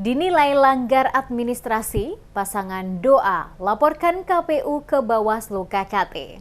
Dinilai langgar administrasi, pasangan Doa laporkan KPU ke Bawaslu KKT.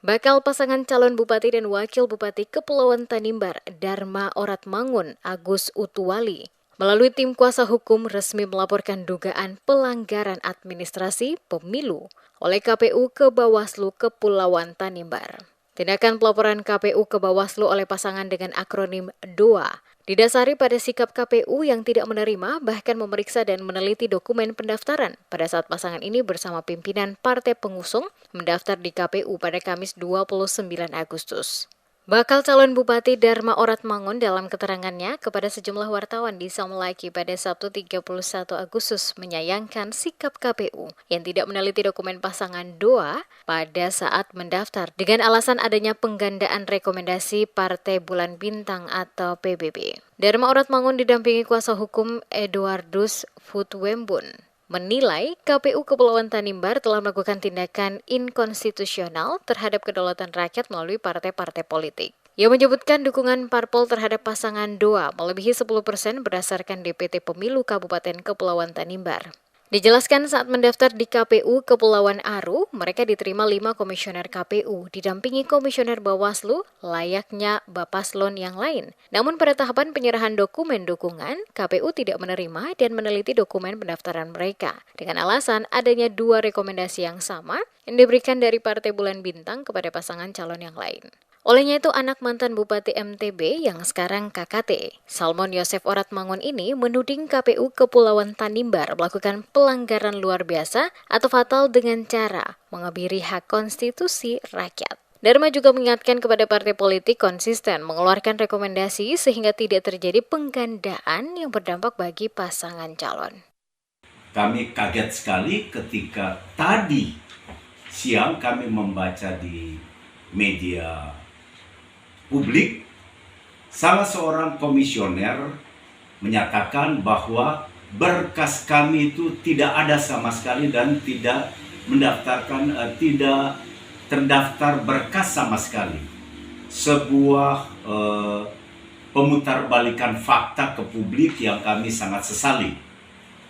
Bakal pasangan calon Bupati dan Wakil Bupati Kepulauan Tanimbar, Dharma Oratmangun, Agus Utuwali, melalui tim kuasa hukum resmi melaporkan dugaan pelanggaran administrasi pemilu oleh KPU ke Bawaslu Kepulauan Tanimbar. Tindakan pelaporan KPU ke Bawaslu oleh pasangan dengan akronim DOA didasari pada sikap KPU yang tidak menerima bahkan memeriksa dan meneliti dokumen pendaftaran pada saat pasangan ini bersama pimpinan partai pengusung mendaftar di KPU pada Kamis 29 Agustus. Bakal calon Bupati Dharma Oratmangun dalam keterangannya kepada sejumlah wartawan di Samlaki pada Sabtu 31 Agustus menyayangkan sikap KPU yang tidak meneliti dokumen pasangan DOA pada saat mendaftar dengan alasan adanya penggandaan rekomendasi Partai Bulan Bintang atau PBB. Dharma Oratmangun didampingi kuasa hukum Eduardus Futwembun menilai KPU Kepulauan Tanimbar telah melakukan tindakan inkonstitusional terhadap kedaulatan rakyat melalui partai-partai politik. Ia menyebutkan dukungan parpol terhadap pasangan DOA melebihi 10% berdasarkan DPT Pemilu Kabupaten Kepulauan Tanimbar. Dijelaskan saat mendaftar di KPU Kepulauan Aru, mereka diterima 5 komisioner KPU, didampingi komisioner Bawaslu, layaknya Bapaslon yang lain. Namun pada tahapan penyerahan dokumen dukungan, KPU tidak menerima dan meneliti dokumen pendaftaran mereka, dengan alasan adanya 2 rekomendasi yang sama yang diberikan dari Partai Bulan Bintang kepada pasangan calon yang lain. Olehnya itu anak mantan Bupati MTB yang sekarang KKT, Salmon Yosef Oratmangun ini menuding KPU Kepulauan Tanimbar melakukan pelanggaran luar biasa atau fatal dengan cara mengebiri hak konstitusi rakyat. Dharma juga mengingatkan kepada partai politik konsisten mengeluarkan rekomendasi sehingga tidak terjadi penggandaan yang berdampak bagi pasangan calon. Kami kaget sekali ketika tadi siang kami membaca di media publik, salah seorang komisioner menyatakan bahwa berkas kami itu tidak ada sama sekali dan tidak terdaftar berkas sama sekali. Sebuah pemutarbalikan fakta ke publik yang kami sangat sesali.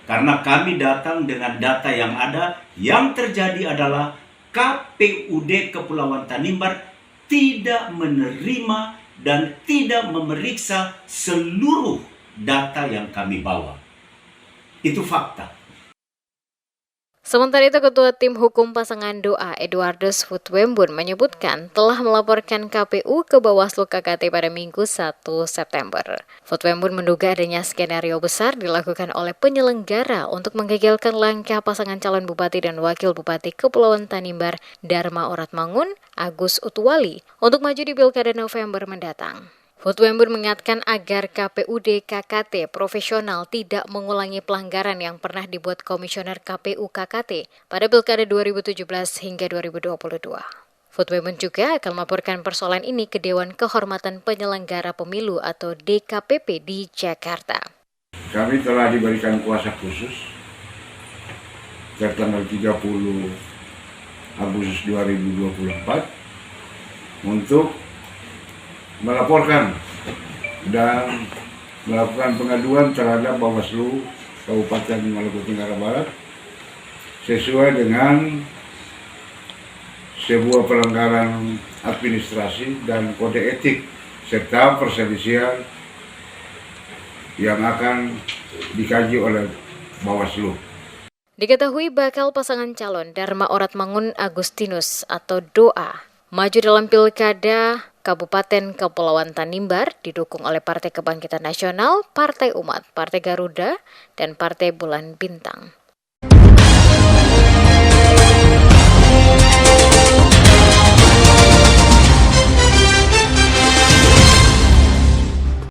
Karena kami datang dengan data yang ada, yang terjadi adalah KPUD Kepulauan Tanimbar tidak menerima dan tidak memeriksa seluruh data yang kami bawa. Itu fakta. Sementara itu, Ketua Tim Hukum Pasangan DOA, Eduardus Futwembun, menyebutkan telah melaporkan KPU ke Bawaslu KKT pada Minggu 1 September. Futwembun menduga adanya skenario besar dilakukan oleh penyelenggara untuk menggagalkan langkah pasangan calon Bupati dan Wakil Bupati Kepulauan Tanimbar, Dharma Oratmangun, Agus Utuwali, untuk maju di Pilkada November mendatang. Futwembun mengingatkan agar KPUD KKT profesional tidak mengulangi pelanggaran yang pernah dibuat Komisioner KPU KKT pada Pilkada 2017 hingga 2022. Futwembun juga akan melaporkan persoalan ini ke Dewan Kehormatan Penyelenggara Pemilu atau DKPP di Jakarta. Kami telah diberikan kuasa khusus tertanggal 30 Agustus 2024 untuk melaporkan dan melakukan pengaduan terhadap Bawaslu Kabupaten Maluku Tenggara Barat sesuai dengan sebuah pelanggaran administrasi dan kode etik serta perselisihan yang akan dikaji oleh Bawaslu. Diketahui bakal pasangan calon Dharma Oratmangun Agustinus atau DOA maju dalam Pilkada Kabupaten Kepulauan Tanimbar didukung oleh Partai Kebangkitan Nasional, Partai Umat, Partai Garuda, dan Partai Bulan Bintang.